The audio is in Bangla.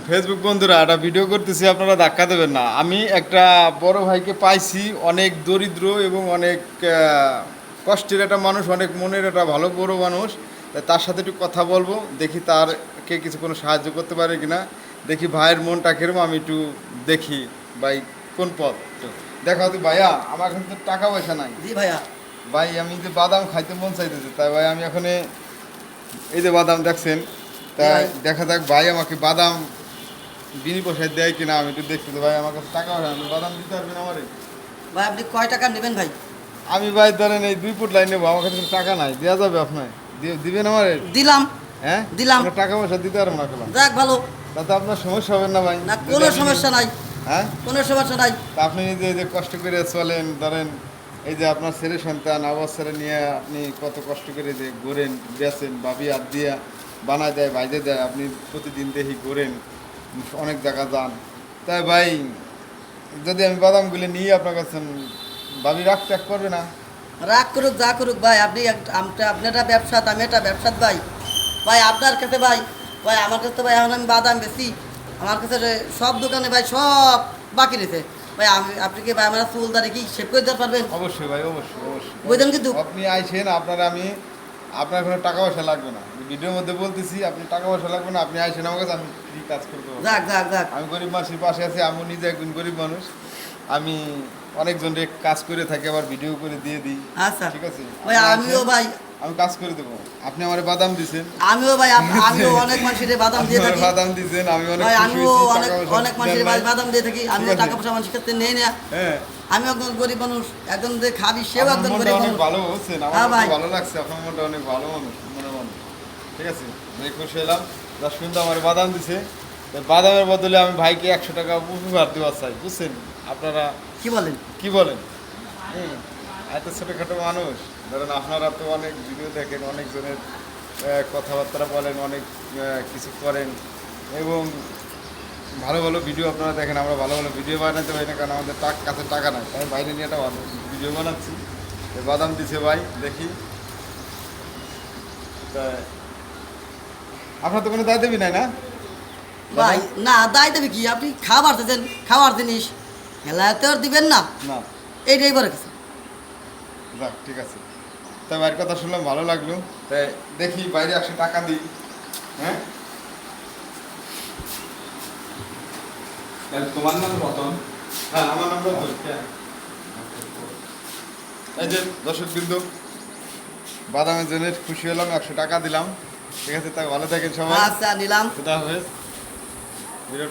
ফেসবুক বন্ধুরা একটা ভিডিও করতেছি, আপনারা ধাক্কা দেবেন না। আমি একটা বড় ভাইকে পাইছি, অনেক দরিদ্র এবং অনেক কষ্টের একটা মানুষ, অনেক মনের একটা ভালো বড় মানুষ। তার সাথে একটু কথা বলবো, দেখি তারকে কিছু কোনো সাহায্য করতে পারে কিনা। দেখি ভাইয়ের মনটা কিরম, আমি একটু দেখি ভাই কোন পথ। দেখা হতো ভাইয়া, আমার কিন্তু টাকা পয়সা নাই। জি ভাইয়া। ভাই আমি যে বাদাম খাইতে মন চাইতেছে, তাই ভাই আমি এখন এই যে বাদাম দেখছেন, তাই দেখা যাক ভাই আমাকে বাদাম বিনি পয়সায় দেয় কিনা, আমি একটু দেখতে। ভাই আমার কাছে টাকা হয়, আমি বাদাম দিতে পারবেন আমারে? ভাই আপনি কয় টাকা নেবেন ভাই? আমি ভাই ধরেন এই 2 ফুট লাইন নেবো, আমার কাছে টাকা নাই, দেওয়া যাবে আপনার? দিবেন আমারে? দিলাম। হ্যাঁ দিলাম। টাকা পয়সা দিতে পারবো না কেন? যাক ভালো। তাতে আপনার সমস্যা হবে না ভাই? না কোনো সমস্যা নাই। হ্যাঁ কোনো সমস্যা নাই। তা আপনি যে কষ্ট করে চলেন, ধরেন এই যে আপনার ছেলে সন্তান অবস্থারে নিয়ে আপনি কত কষ্ট করে যে ঘোরেন, বেচেন, ভাবি হাত দিয়া বানায় দেয়, বাইরে দেয়, আপনি প্রতিদিন দেখি ঘোরেন, অনেক জায়গা যান। তাই ভাই যদি আমি বাদামগুলি নিয়ে আপনার কাছে, ভাবি রাগ ট্যাগ করবে না? রাগ করুক যা করুক ভাই, আপনি আপনি একটা ব্যবসা, আমি একটা ব্যবসাত ভাই। ভাই আপনার কাছে ভাই, ভাই আমার কাছে তো ভাই এখন আমি বাদাম বেশি, আমার কাছে সব দোকানে ভাই সব বাকি রয়েছে ভাই। আপনি কি ভাই আমার চুলদারি কি শেভ করে দিতে পারবেন? অবশ্যই ভাই, অবশ্যই অবশ্যই বুঝলেন কিন্তু আপনি আইসেন, আপনার কোনো টাকা পয়সা লাগবে না, ভিডিওর মধ্যে বলতেছি, আপনি টাকা পয়সা লাগবে না, আপনি আইসেন আমার কাছে, আমি ফ্রি কাজ করতে পারবো। যাক যাক যাক। আমি গরিব মানুষের পাশে আছি, আমি নিজে একজন গরিব মানুষ, আমি অনেকজনের কাজ করে থাকি, আবার ভিডিও করে দিয়ে দিই। আচ্ছা ঠিক আছে ভাই, আমিও ভাই আমি কাজ করে দেবো। আপনি আমার বাদাম দিছেন, আমিও ভাই আমিও অনেক মানুষের বাদাম দিয়ে থাকি। বাদাম দিছেন, আমি অনেক ভাই খুশি আমিও হয়েছি। অনেক অনেক মানুষের বাদাম দিয়ে থাকি, আমিও টাকা পয়সা মানুষের কাছে নেই না। হ্যাঁ আমি একজন গরিব মানুষ, একজন যে খাবি সেও আপনার একজন মনটা গরিব অনেক মানুষ। ভালো হচ্ছেন, হ্যাঁ আমার ভাই। খুব ভালো লাগছে, আপনার মনটা অনেক ভালো মানুষ, মনের মানুষ। ঠিক আছে, আমি খুশি হলাম। যা শুনতে আমার বাদাম দিছে, বাদামের বদলে আমি ভাইকে 100 টাকা উপহার দেওয়া চাই, বুঝছেন আপনারা? কি বলেন? কি বলেন? এত ছোটোখাটো মানুষ, ধরেন আপনারা তো অনেক ভিডিও দেখেন, অনেকজনের কথাবার্তা বলেন, অনেক কিছু করেন, এবং ভালো ভালো ভিডিও আপনারা দেখেন। আমরা ভালো ভালো ভিডিও বানাতে পারি না, কারণ আমাদের কাছে টাকা নাই, তাই বাইরে নিয়ে একটা ভালো ভিডিও বানাচ্ছি। বাদাম দিছে ভাই, দেখি। তা আপনার তো কোনো দায় দেবি নাই না ভাই? না দায় দেবে কি, আপনি খাবার চাইছেন, খাওয়ার জিনিস হেলাতে আর দিবেন না, না? এইটাই বড় কিছু। যাক ঠিক আছে, তাই ভাইয়ের কথা শুনলাম, ভালো লাগলো। তাই দেখি বাইরে 100 টাকা দিই। হ্যাঁ তোমার নাম রতন? হ্যাঁ আমার নাম রতন। এই যে দর্শক বিন্দু, বাদামের জন্য খুশি হলাম, 100 টাকা দিলাম। ঠিক আছে, তাই ভালো থাকেন সবাই। আচ্ছা নিলাম। খুদা হাফেজ।